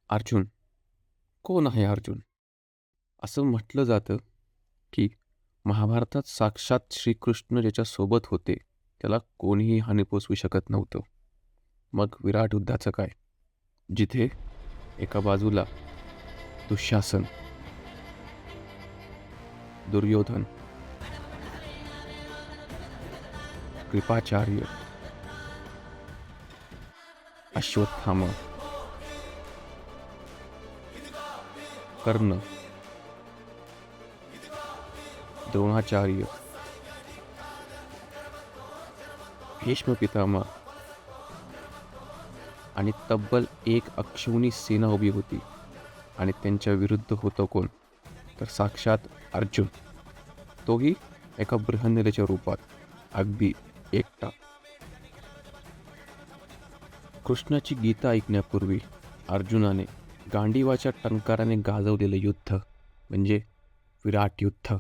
अर्जुन. कोण आहे अर्जुन? असं म्हटलं जातं की महाभारतात साक्षात श्रीकृष्ण ज्याच्यासोबत होते त्याला कोणीही हानी पोचवू शकत नव्हतं. मग विराट युद्धाचं काय? जिथे एका बाजूला दुःशासन, दुर्योधन, कृपाचार्य, अश्वत्थामा, कर्ण, द्रोणाचार्य, भीष्म पितामह आणि तब्बल एक अक्षौणी सेना उभी होती. आणि त्यांच्या विरुद्ध होतं कोण? तर साक्षात अर्जुन, तोही एका बृहन्नलेच्या रूपात, अगदी एकटा. कृष्णाची गीता ऐकण्यापूर्वी अर्जुनाने गांडीवाच्या टंकाराने गाजवलेलं युद्ध म्हणजे विराट युद्ध.